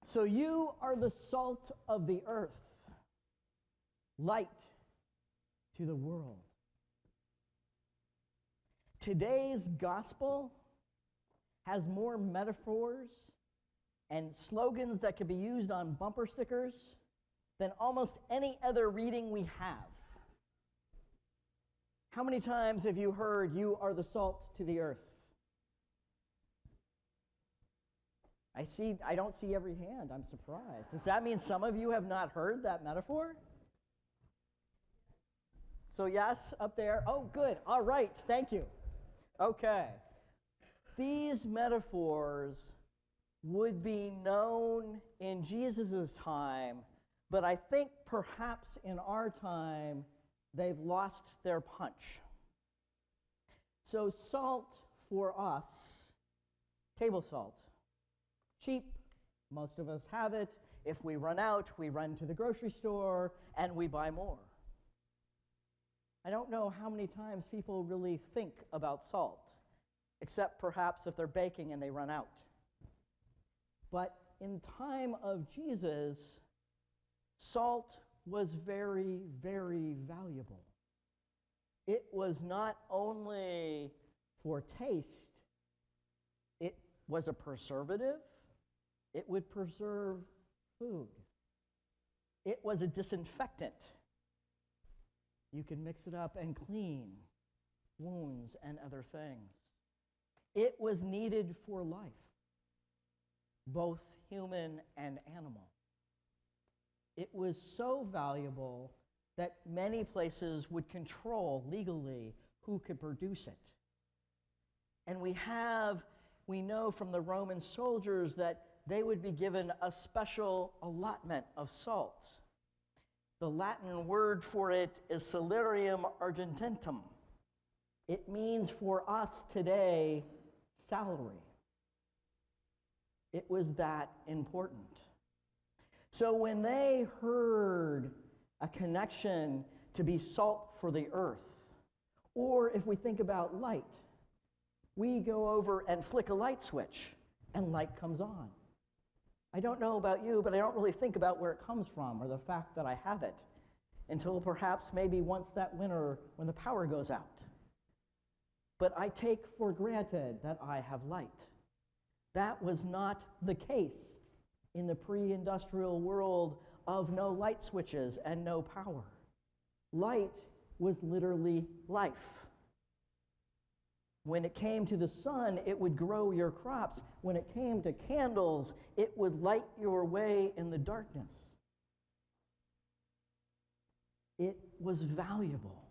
So you are the salt of the earth, light to the world. Today's gospel has more metaphors and slogans that could be used on bumper stickers than almost any other reading we have. How many times have you heard, "You are the salt to the earth"? I don't see every hand. I'm surprised. Does that mean some of you have not heard that metaphor? So yes, up there. Oh, good. All right. Thank you. Okay. These metaphors would be known in Jesus' time, but I think perhaps in our time, they've lost their punch. So salt for us, table salt, cheap, most of us have it. If we run out, we run to the grocery store and we buy more. I don't know how many times people really think about salt, except perhaps if they're baking and they run out. But in time of Jesus, salt was very, very valuable. It was not only for taste, it was a preservative. It would preserve food. It was a disinfectant. You can mix it up and clean wounds and other things. It was needed for life, both human and animal. It was so valuable that many places would control legally who could produce it. And we know from the Roman soldiers that they would be given a special allotment of salt. The Latin word for it is salarium argententum. It means for us today, salary. It was that important. So when they heard a connection to be salt for the earth, or if we think about light, we go over and flick a light switch and light comes on. I don't know about you, but I don't really think about where it comes from or the fact that I have it until perhaps maybe once that winter when the power goes out. But I take for granted that I have light. That was not the case in the pre-industrial world of no light switches and no power. Light was literally life. When it came to the sun, it would grow your crops. When it came to candles, it would light your way in the darkness. It was valuable.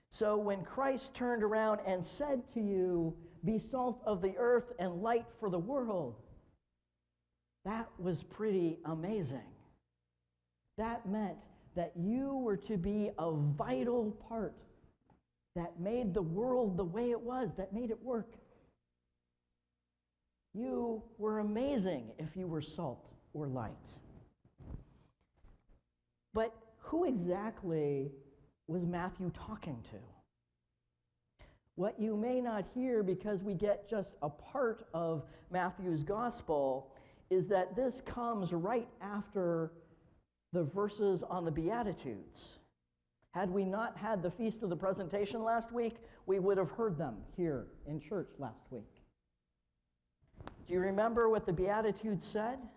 So when Christ turned around and said to you, "Be salt of the earth and light for the world," that was pretty amazing. That meant that you were to be a vital part that made the world the way it was, that made it work. You were amazing if you were salt or light. But who exactly was Matthew talking to? What you may not hear, because we get just a part of Matthew's gospel, is that this comes right after the verses on the Beatitudes. Had we not had the Feast of the Presentation last week, we would have heard them here in church last week. Do you remember what the Beatitudes said?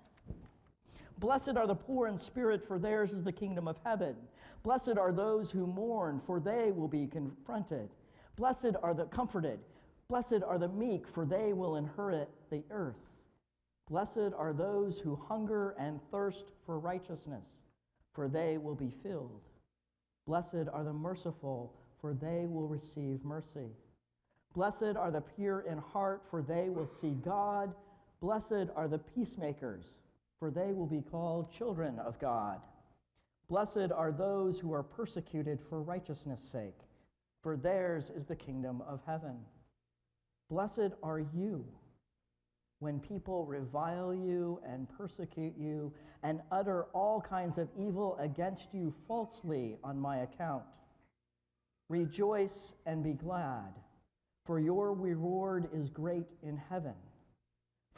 "Blessed are the poor in spirit, for theirs is the kingdom of heaven. Blessed are those who mourn, for they will be confronted. Blessed are the comforted. Blessed are the meek, for they will inherit the earth. Blessed are those who hunger and thirst for righteousness, for they will be filled. Blessed are the merciful, for they will receive mercy. Blessed are the pure in heart, for they will see God. Blessed are the peacemakers, for they will be called children of God. Blessed are those who are persecuted for righteousness' sake, for theirs is the kingdom of heaven. Blessed are you when people revile you and persecute you and utter all kinds of evil against you falsely on my account. Rejoice and be glad, for your reward is great in heaven.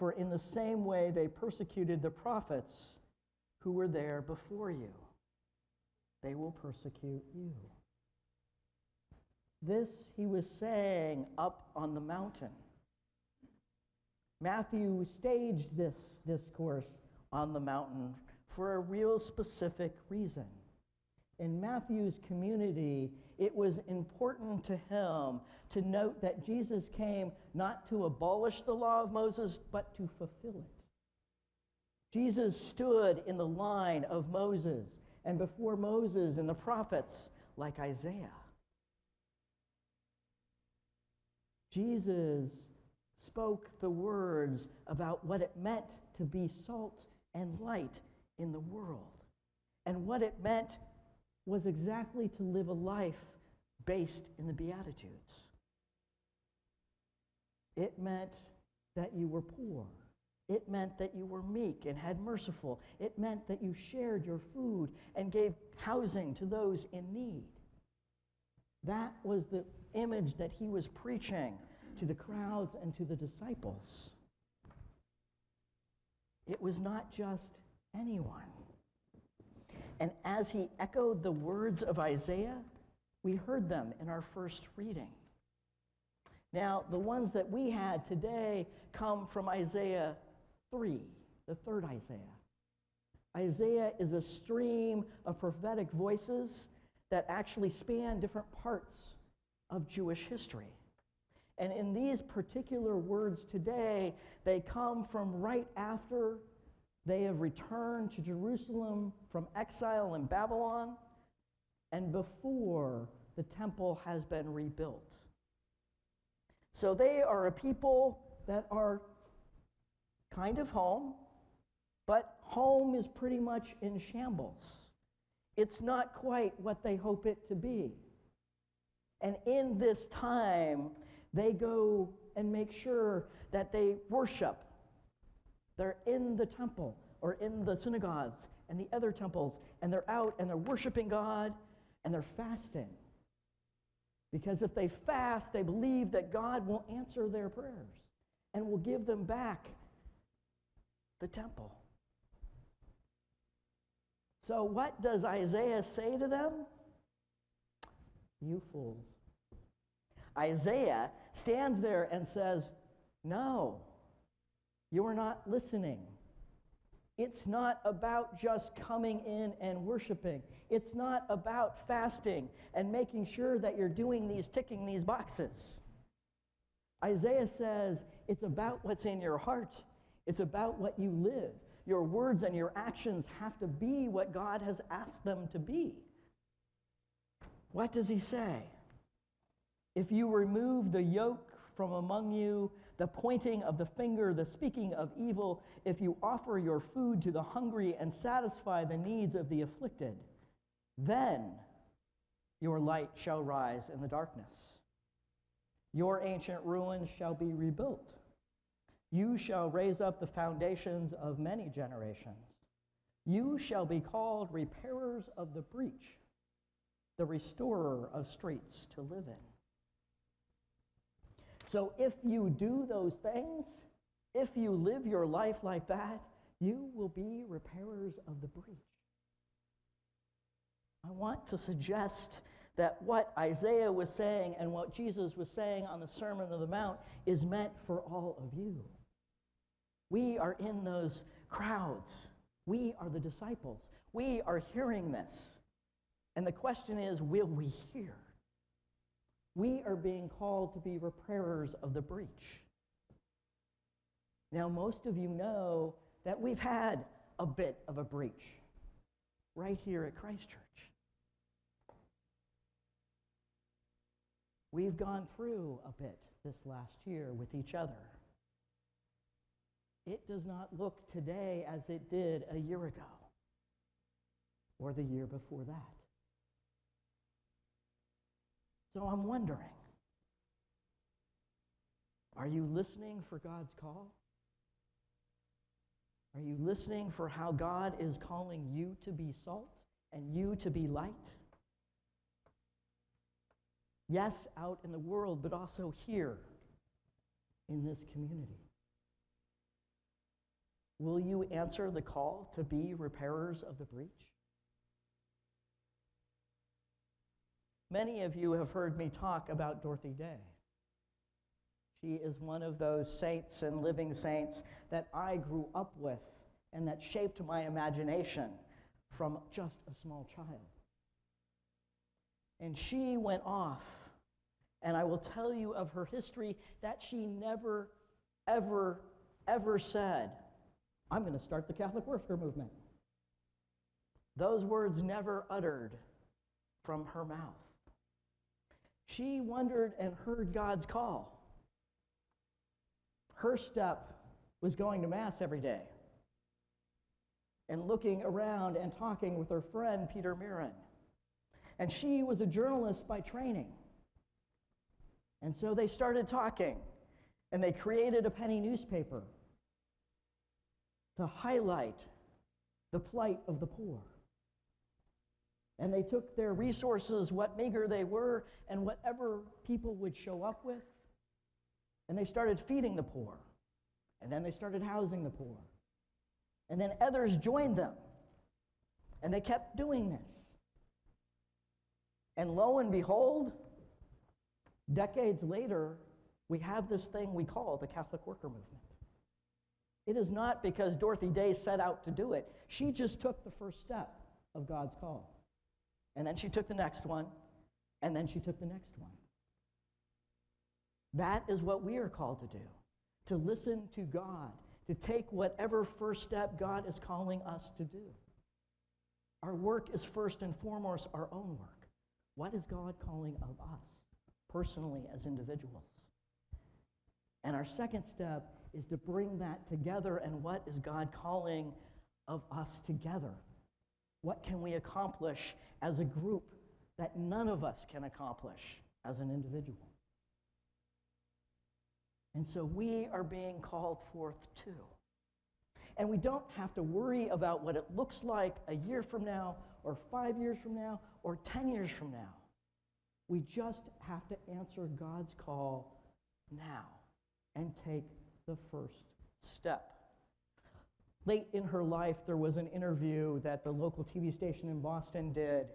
For in the same way they persecuted the prophets who were there before you, they will persecute you. This he was saying up on the mountain. Matthew staged this discourse on the mountain for a real specific reason. In Matthew's community, it was important to him to note that Jesus came not to abolish the law of Moses, but to fulfill it. Jesus stood in the line of Moses and before Moses and the prophets like Isaiah. Jesus spoke the words about what it meant to be salt and light in the world. And what it meant was exactly to live a life based in the Beatitudes. It meant that you were poor. It meant that you were meek and had merciful. It meant that you shared your food and gave housing to those in need. That was the image that he was preaching to the crowds and to the disciples. It was not just anyone. And as he echoed the words of Isaiah, we heard them in our first reading. Now, the ones that we had today come from Isaiah 3, the third Isaiah. Isaiah is a stream of prophetic voices that actually span different parts of Jewish history. And in these particular words today, they come from right after they have returned to Jerusalem from exile in Babylon and before the temple has been rebuilt. So they are a people that are kind of home, but home is pretty much in shambles. It's not quite what they hope it to be. And in this time, they go and make sure that they worship. They're in the temple or in the synagogues and the other temples, and they're out and they're worshiping God and they're fasting. Because if they fast, they believe that God will answer their prayers and will give them back the temple. So what does Isaiah say to them? You fools. Isaiah stands there and says, no, you're not listening. It's not about just coming in and worshiping. It's not about fasting and making sure that you're ticking these boxes. Isaiah says it's about what's in your heart. It's about what you live. Your words and your actions have to be what God has asked them to be. What does he say? If you remove the yoke from among you, the pointing of the finger, the speaking of evil, if you offer your food to the hungry and satisfy the needs of the afflicted, then your light shall rise in the darkness. Your ancient ruins shall be rebuilt. You shall raise up the foundations of many generations. You shall be called repairers of the breach, the restorer of streets to live in. So if you do those things, if you live your life like that, you will be repairers of the breach. I want to suggest that what Isaiah was saying and what Jesus was saying on the Sermon on the Mount is meant for all of you. We are in those crowds. We are the disciples. We are hearing this. And the question is, will we hear? We are being called to be repairers of the breach. Now, most of you know that we've had a bit of a breach right here at Christ Church. We've gone through a bit this last year with each other. It does not look today as it did a year ago or the year before that. So I'm wondering, are you listening for God's call? Are you listening for how God is calling you to be salt and you to be light? Yes, out in the world, but also here in this community. Will you answer the call to be repairers of the breach? Many of you have heard me talk about Dorothy Day. She is one of those saints and living saints that I grew up with and that shaped my imagination from just a small child. And she went off, and I will tell you of her history that she never, ever, ever said, "I'm going to start the Catholic worker movement." Those words never uttered from her mouth. She wondered and heard God's call. Her step was going to Mass every day and looking around and talking with her friend Peter Mirren. And she was a journalist by training. And so they started talking, and they created a penny newspaper to highlight the plight of the poor. And they took their resources, what meager they were, and whatever people would show up with, and they started feeding the poor. And then they started housing the poor. And then others joined them. And they kept doing this. And lo and behold, decades later, we have this thing we call the Catholic worker movement. It is not because Dorothy Day set out to do it. She just took the first step of God's call. And then she took the next one, and then she took the next one. That is what we are called to do, to listen to God, to take whatever first step God is calling us to do. Our work is first and foremost our own work. What is God calling of us, personally as individuals? And our second step is to bring that together, and what is God calling of us together? What can we accomplish as a group that none of us can accomplish as an individual? And so we are being called forth too. And we don't have to worry about what it looks like a year from now, or 5 years from now, or 10 years from now. We just have to answer God's call now and take the first step. Late in her life, there was an interview that the local TV station in Boston did.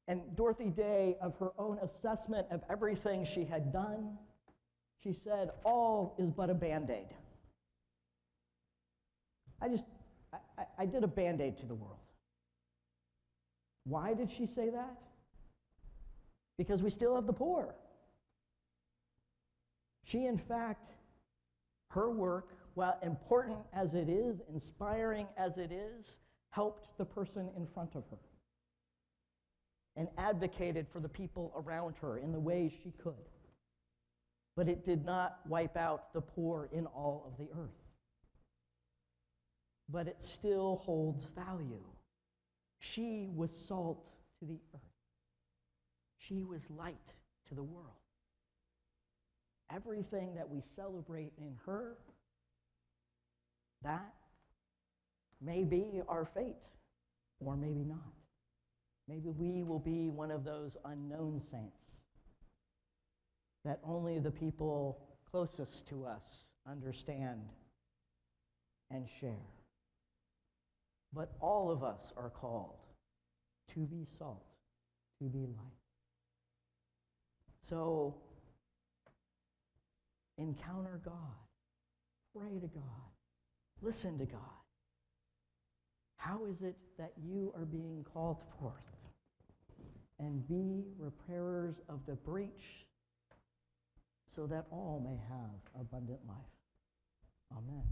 And Dorothy Day, of her own assessment of everything she had done, she said, "All is but a Band-Aid." I did a Band-Aid to the world. Why did she say that? Because we still have the poor. She, in fact, her work, while important as it is, inspiring as it is, helped the person in front of her and advocated for the people around her in the ways she could. But it did not wipe out the poor in all of the earth. But it still holds value. She was salt to the earth. She was light to the world. Everything that we celebrate in her, that may be our fate, or maybe not. Maybe we will be one of those unknown saints that only the people closest to us understand and share. But all of us are called to be salt, to be light. So, encounter God, pray to God, listen to God. How is it that you are being called forth? And be repairers of the breach so that all may have abundant life. Amen.